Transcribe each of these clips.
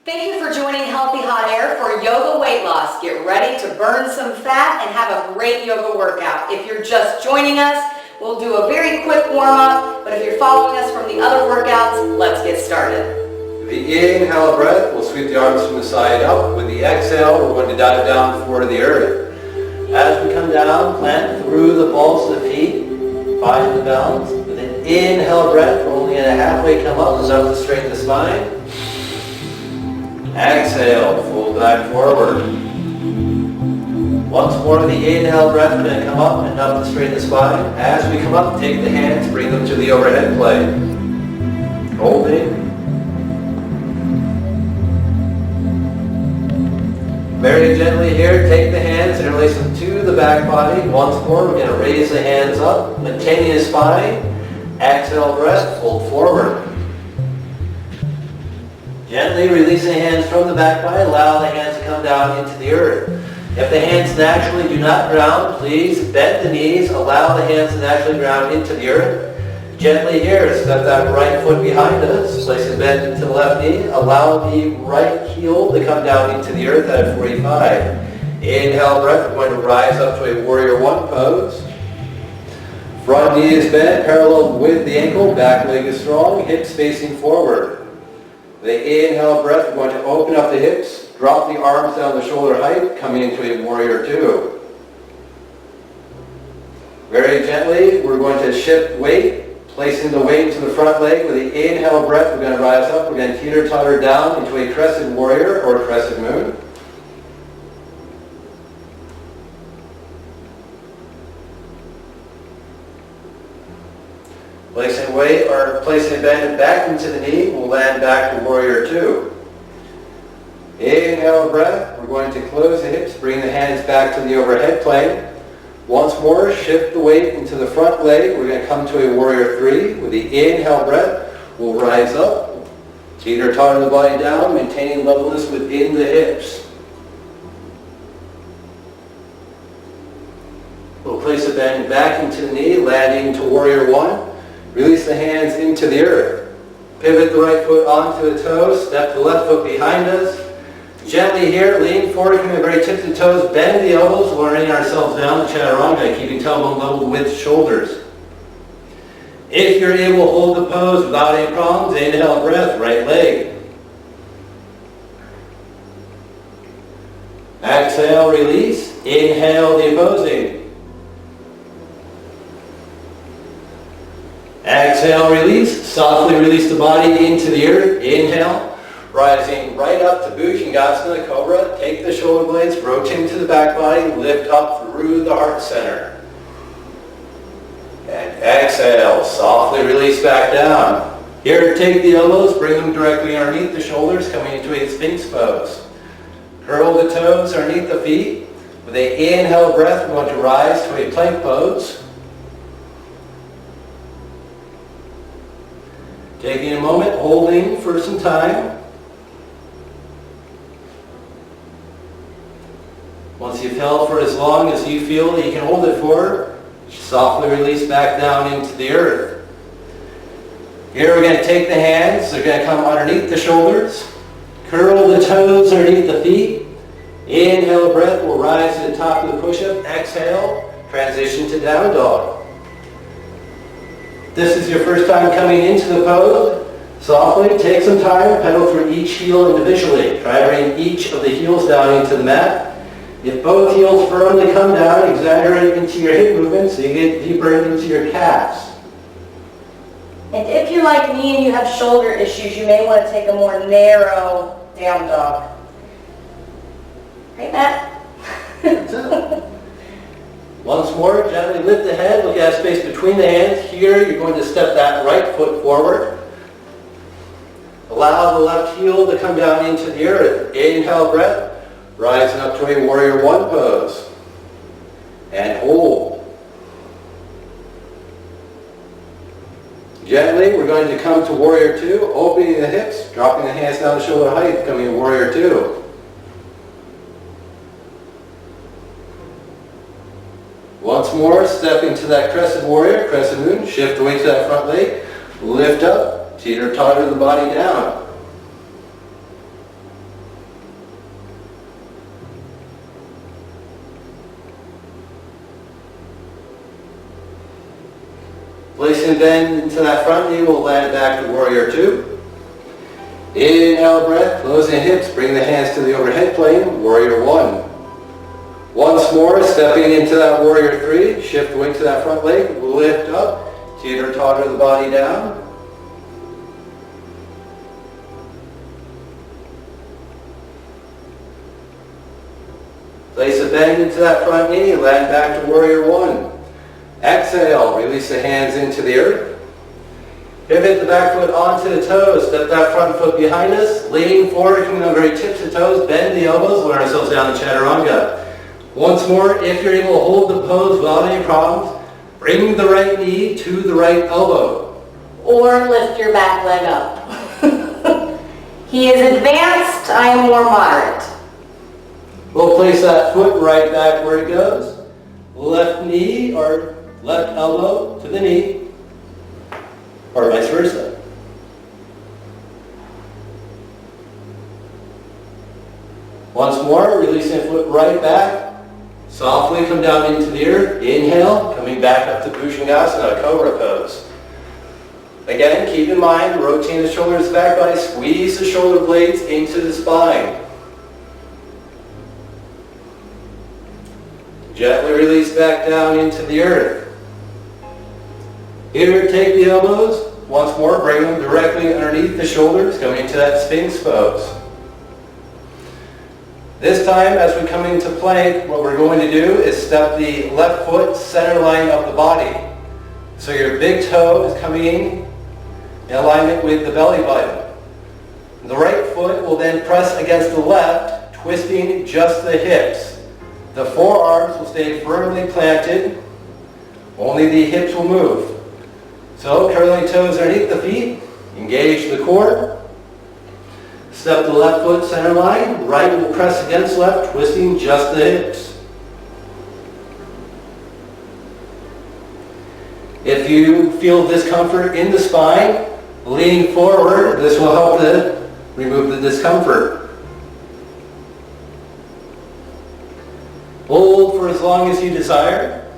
Thank you for joining Healthy Hot Air for yoga weight loss. Get ready to burn some fat and have a great yoga workout. If you're just joining us, we'll do a very quick warm-up, but if you're following us from the other workouts, let's get started. The inhale breath, we'll sweep the arms from the side up. With the exhale, we're going to dive down toward the earth. As we come down, plant through the balls of the feet, find the balance. With an inhale breath, we're only going to halfway come up, enough to straighten the spine. Exhale, fold back forward. Once more, the inhale breath, we're going to come up, enough to straighten the spine. As we come up, take the hands, bring them to the overhead plane. Holding. Very gently here, take the hands, interlace them to the back body. Once more, we're going to raise the hands up, maintaining the spine. Exhale breath, fold forward. Gently release the hands from the back body, allow the hands to come down into the earth. If the hands naturally do not ground, please bend the knees, allow the hands to naturally ground into the earth. Gently here, step that right foot behind us, place it bent into the left knee, allow the right heel to come down into the earth at 45. Inhale breath, we're going to rise up to a warrior one pose. Front knee is bent, parallel with the ankle, back leg is strong, hips facing forward. The inhale breath, we're going to open up the hips, drop the arms down the shoulder height, coming into a warrior two. Very gently, we're going to shift weight, placing the weight into the front leg. With the inhale breath, we're going to rise up, we're going to teeter-totter down into a crescent warrior or crescent moon. Placing weight or placing bend back into the knee, we'll land back to warrior two. Inhale breath, we're going to close the hips, bring the hands back to the overhead plane. Once more, shift the weight into the front leg. We're going to come to a warrior three. With the inhale breath, we'll rise up, teeter-totter the body down, maintaining levelness within the hips. We'll place the bend back into the knee, landing to warrior one. Release the hands into the earth. Pivot the right foot onto the toes. Step the left foot behind us. Gently here, lean forward from the very tips of the toes. Bend the elbows, lowering ourselves down to chaturanga, keeping tailbone level with shoulders. If you're able to hold the pose without any problems, inhale breath, right leg. Exhale, release. Inhale, the opposing. Exhale, release. Softly release the body into the earth. Inhale. Rising right up to Bhujangasana, Cobra. Take the shoulder blades, rotate to the back body, lift up through the heart center. And exhale, softly release back down. Here, take the elbows, bring them directly underneath the shoulders, coming into a Sphinx pose. Curl the toes underneath the feet. With an inhale breath, we're going to rise to a plank pose. Taking a moment, holding for some time. Once you've held for as long as you feel that you can hold it for, softly release back down into the earth. Here we're going to take the hands, they're going to come underneath the shoulders. Curl the toes underneath the feet. Inhale breath, we'll rise to the top of the push-up. Exhale, transition to down dog. This is your first time coming into the pose. Softly, take some time, pedal through each heel individually. Try to bring each of the heels down into the mat. If both heels firmly come down, exaggerate into your hip movement so you get deeper into your calves. And if you're like me and you have shoulder issues, you may want to take a more narrow down dog. Right, Matt? Once more, gently lift the head, look at space between the hands. Here, you're going to step that right foot forward. Allow the left heel to come down into the earth. Inhale breath, rising up to a warrior one pose. And hold. Gently, we're going to come to warrior two, opening the hips, dropping the hands down to shoulder height, coming to warrior two. Once more, step into that crescent warrior, crescent moon, shift the weight to that front leg, lift up, teeter-totter the body down. and bend into that front knee. We'll land back to warrior two. Inhale breath, closing the hips, bring the hands to the overhead plane, warrior one. Once more, stepping into that warrior three, shift weight to that front leg, lift up, teeter-totter the body down. Place a bend into that front knee, land back to warrior one. Exhale, release the hands into the earth. Pivot the back foot onto the toes, step that front foot behind us, lean forward, coming on very tips of toes, bend the elbows, lower ourselves down to chaturanga. Once more, if you're able to hold the pose without any problems, bring the right knee to the right elbow. Or lift your back leg up. He is advanced, I am more moderate. We'll place that foot right back where it goes. Left knee or left elbow to the knee, or vice versa. Once more, releasing the foot right back. Softly come down into the earth. Inhale, coming back up to Bhujangasana, Cobra pose. Again, keep in mind, rotating the shoulders back body, squeeze the shoulder blades into the spine. Gently release back down into the earth. Here, take the elbows. Once more, bring them directly underneath the shoulders, coming into that Sphinx pose. This time, as we come into plank, what we're going to do is step the left foot center line of the body. So your big toe is coming in alignment with the belly button. The right foot will then press against the left, twisting just the hips. The forearms will stay firmly planted. Only the hips will move. So curling toes underneath the feet, engage the core. Step the left foot center line, right will press against left, twisting just the hips. If you feel discomfort in the spine, leaning forward, this will help to remove the discomfort. Hold for as long as you desire.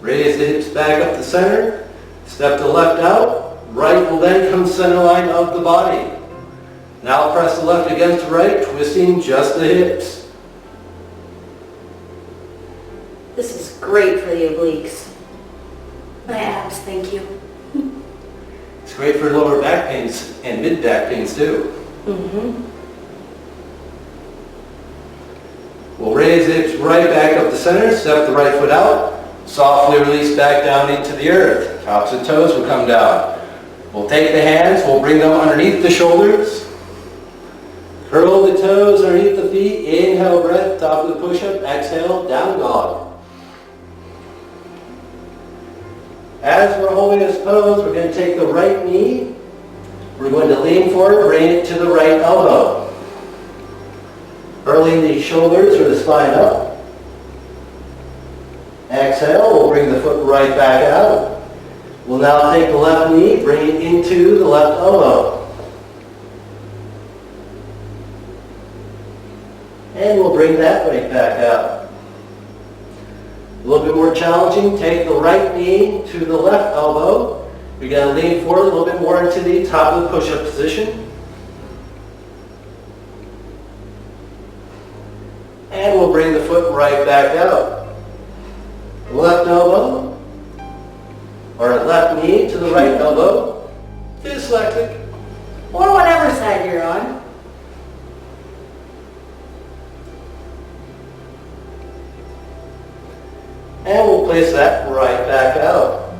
Raise the hips back up the center. Step the left out. Right will then come center line of the body. Now press the left against the right, twisting just the hips. This is great for the obliques. My abs, thank you. It's great for lower back pains and mid back pains too. We'll raise the hips right back up the center, step the right foot out, softly release back down into the earth. Tops of toes will come down. We'll take the hands, we'll bring them underneath the shoulders. Curl the toes underneath the feet. Inhale, breath, top of the push-up. Exhale, down dog. As we're holding this pose, we're going to take the right knee. We're going to lean forward, bring it to the right elbow. Curling the shoulders or the spine up. Exhale, we'll bring the foot right back out. We'll now take the left knee, bring it into the left elbow. And we'll bring that right back out. A little bit more challenging, take the right knee to the left elbow. You're going to lean forward a little bit more into the top of the push-up position. And we'll bring the foot right back out. Left elbow, or left knee to the right elbow, dyslexic. Or whatever side you're on. And we'll place that right back out.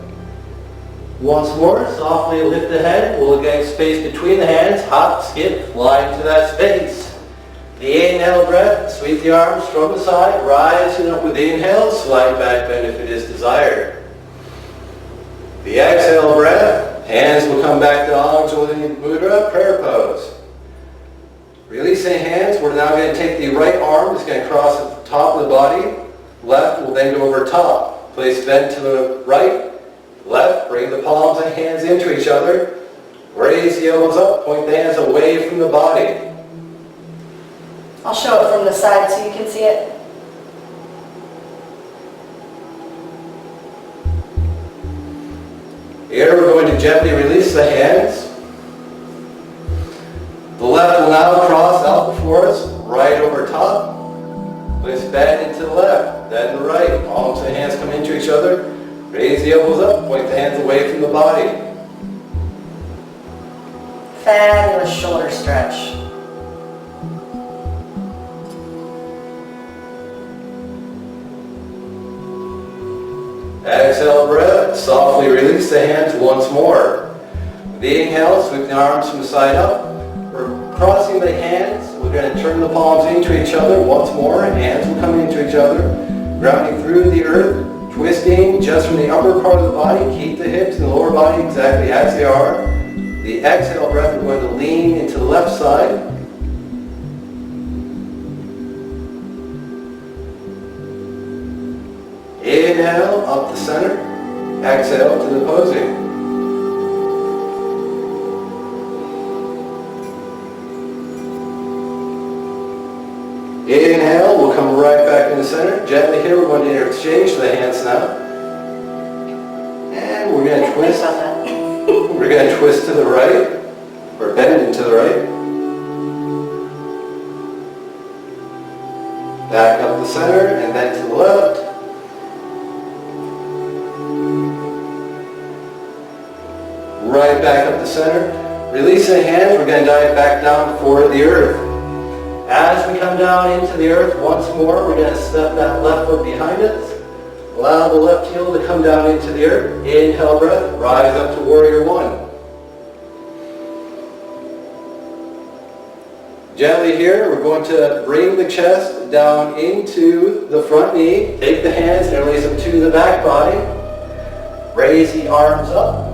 Once more, softly lift the head. We'll get space between the hands. Hop, skip, fly into that space. The inhale breath, sweep the arms from the side, rising up with the inhale, slide back bend if it is desired. The exhale breath, hands will come back to Anjali Mudra, prayer pose. Releasing hands, we're now going to take the right arm, it's going to cross at the top of the body. Left will then go over top. Place bend to the right, left, bring the palms and hands into each other. Raise the elbows up, point the hands away from the body. I'll show it from the side so you can see it. Here we're going to gently release the hands. The left will now cross out before us, right over top. Twist bend into the left, then the right. Palms and hands come into each other. Raise the elbows up, point the hands away from the body. Fabulous shoulder stretch. Exhale, breath. Softly release the hands once more. With the inhale, sweep the arms from the side up. We're crossing the hands. We're going to turn the palms into each other once more. Hands will come into each other. Grounding through the earth. Twisting just from the upper part of the body. Keep the hips and the lower body exactly as they are. The exhale breath, we're going to lean into the left side. Inhale, up the center. Exhale to the opposing. Inhale, we'll come right back in the center. Gently here, we're going to interchange the hands now. And we're going to twist. We're going to twist to the right, or bend into the right. Back up the center, and then to the left. Right back up the center. Release the hands, we're going to dive back down for the earth. As we come down into the earth once more, we're going to step that left foot behind us. Allow the left heel to come down into the earth. Inhale breath, rise up to warrior one. Gently here, we're going to bring the chest down into the front knee. Take the hands and release them to the back body. Raise the arms up.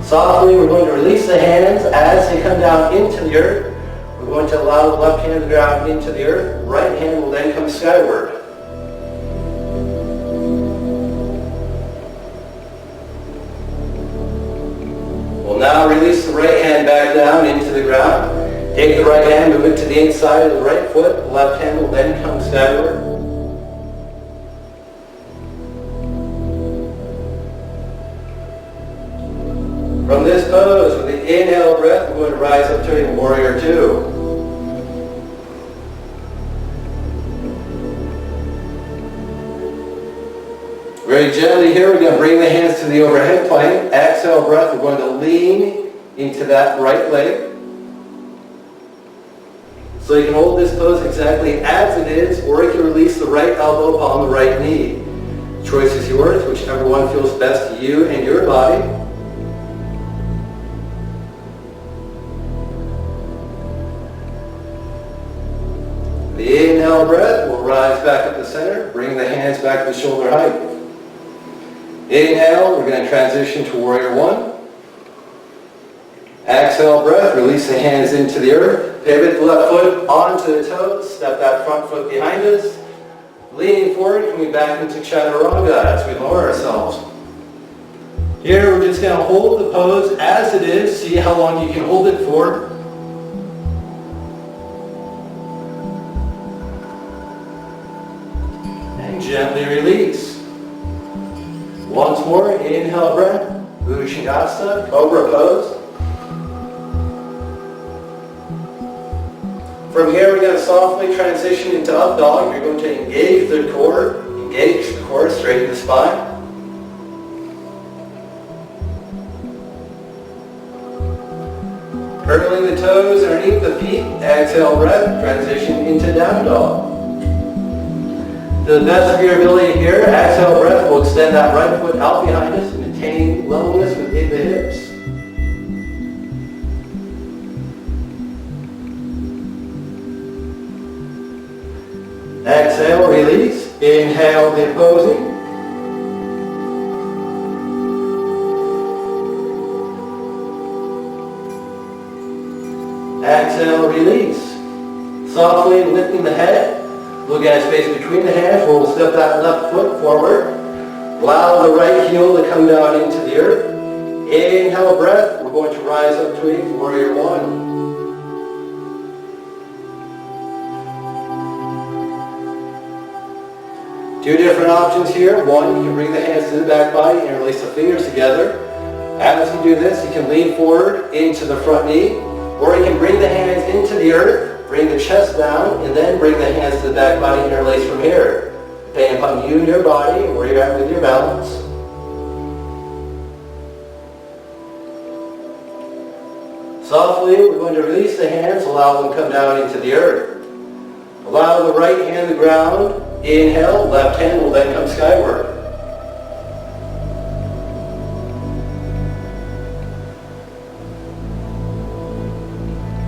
Softly, we're going to release the hands as they come down into the earth. We're going to allow the left hand to ground into the earth. Right hand will then come skyward. We'll now release the right hand back down into the ground. Take the right hand, move it to the inside of the right foot. The left hand will then come skyward. From this pose, with the inhale breath, we're going to rise up to a warrior two. Very gently here, we're going to bring the hands to the overhead plane. Exhale breath, we're going to lean into that right leg. So you can hold this pose exactly as it is, or you can release the right elbow upon the right knee. The choice is yours, whichever one feels best to you and your body. The inhale breath, we'll rise back up the center, bring the hands back to shoulder height. Inhale, we're going to transition to warrior one. Exhale breath, release the hands into the earth. Pivot the left foot onto the toes, step that front foot behind us. Leaning forward, coming back into chaturanga as we lower ourselves. Here we're just going to hold the pose as it is, see how long you can hold it for. Gently release. Once more, inhale breath, Bhushangasana, Cobra pose. From here, we're going to softly transition into up dog. You're going to engage the core, straighten the spine. Curling the toes underneath the feet, exhale breath, transition into down dog. To the best of your ability here, exhale breath, we'll extend that right foot out behind us, maintain levelness within the hips. Exhale, release. Inhale, the opposing. Exhale, release. Softly lifting the head. Look at space between the hands. We'll step that left foot forward. Allow the right heel to come down into the earth. Inhale breath. We're going to rise up to a warrior one. Two different options here. One, you can bring the hands to the back body and release the fingers together. As you do this, you can lean forward into the front knee, or you can bring the hands into the earth, bring the chest down, and then bring the hands to the back body and release from here. Depending upon you and your body, where you're at with your balance. Softly, we're going to release the hands, allow them to come down into the earth. Allow the right hand to the ground. Inhale, left hand will then come skyward.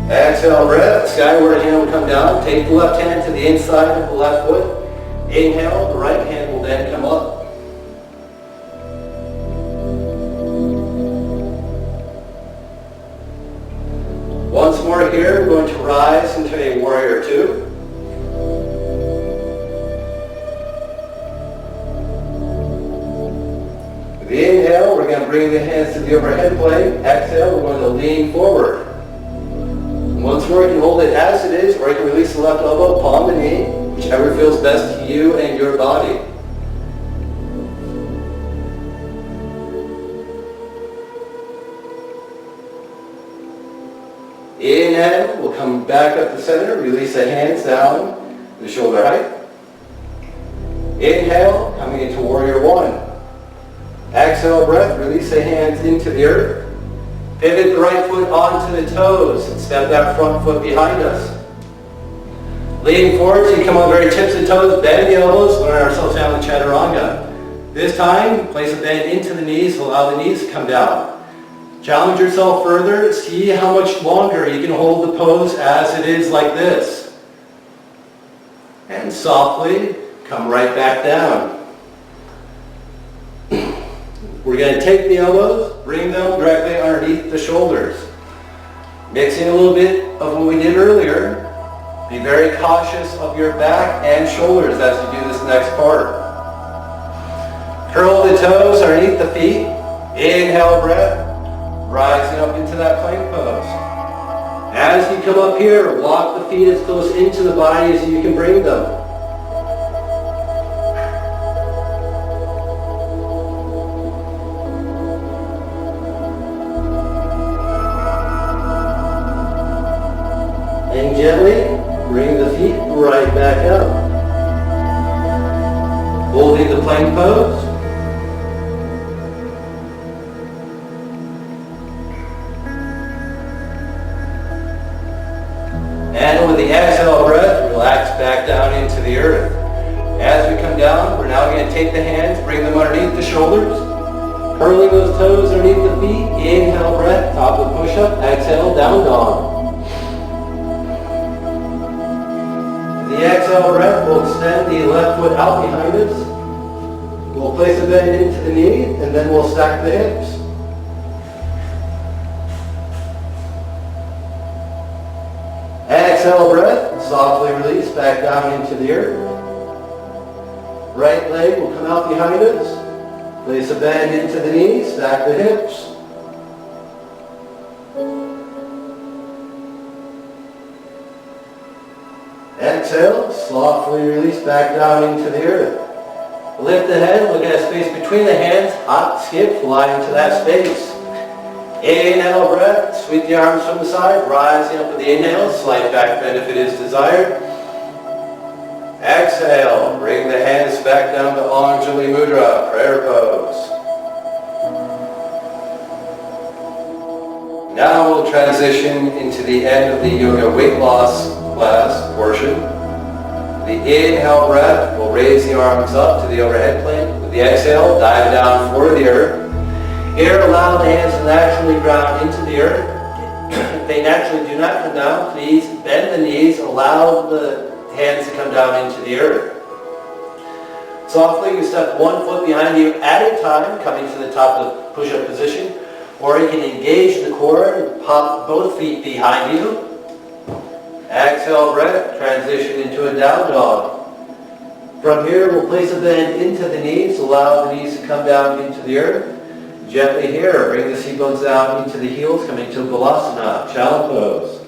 Exhale, breath. Skyward hand will come down. Take the left hand to the inside of the left foot. Inhale, the right hand will then come up. Once more here, we're going to rise into a warrior two. With the inhale, we're going to bring the hands to the overhead plane. Exhale, we're going to lean forward. Once more, you can hold it as it is, or you can release the left elbow, palm the knee, whichever feels best to you and your body. Inhale, we'll come back up to center, release the hands down to shoulder height. Inhale, coming into warrior one. Exhale, breath, release the hands into the earth. Pivot the right foot onto the toes and step that front foot behind us. Leaning forward so you come on the very tips of the toes, bend the elbows, learn ourselves down the chaturanga. This time, place a bend into the knees, allow the knees to come down. Challenge yourself further, see how much longer you can hold the pose as it is like this. And softly, come right back down. We're going to take the elbows, bring them directly underneath the shoulders. Mixing a little bit of what we did earlier. Be very cautious of your back and shoulders as you do this next part. Curl the toes underneath the feet. Inhale, breath. Rising up into that plank pose. As you come up here, walk the feet as close into the body as you can bring them. And gently bring the feet right back up. Holding the plank pose. And with the exhale breath, relax back down into the earth. As we come down, we're now going to take the hands, bring them underneath the shoulders. Curling those toes underneath the feet. Inhale, breath, top of the push-up. Exhale, down dog. The exhale breath, we'll extend the left foot out behind us. We'll place a bend into the knee, and then we'll stack the hips. Exhale breath, softly release back down into the earth. Right leg will come out behind us. Place a bend into the knees, stack the hips. Exhale, softly release back down into the earth. Lift the head, look at a space between the hands, hop, skip, fly into that space. Inhale breath, sweep the arms from the side, rising up with the inhale, slight back bend if it is desired. Exhale, bring the hands back down to Anjali Mudra, prayer pose. Now we'll transition into the end of the yoga weight loss class portion. The inhale breath will raise the arms up to the overhead plane. With the exhale, dive down for the earth. Here, allow the hands to naturally ground into the earth. If they naturally do not come down, please bend the knees, allow the hands to come down into the earth. Softly, you step one foot behind you at a time, coming to the top of the push-up position. Or you can engage the core and pop both feet behind you. Exhale breath, transition into a down dog. From here, we'll place a bend into the knees, allow the knees to come down into the earth. Gently here, bring the seat bones down into the heels, coming to Balasana, child's pose.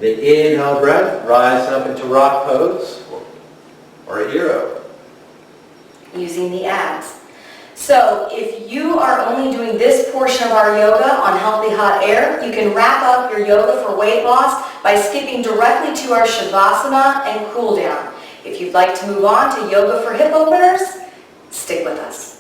The inhale breath, rise up into rock pose, or a hero. using the abs. So if you are only doing this portion of our yoga on healthy hot air, you can wrap up your yoga for weight loss by skipping directly to our Shavasana and cool down. If you'd like to move on to yoga for hip openers, stick with us.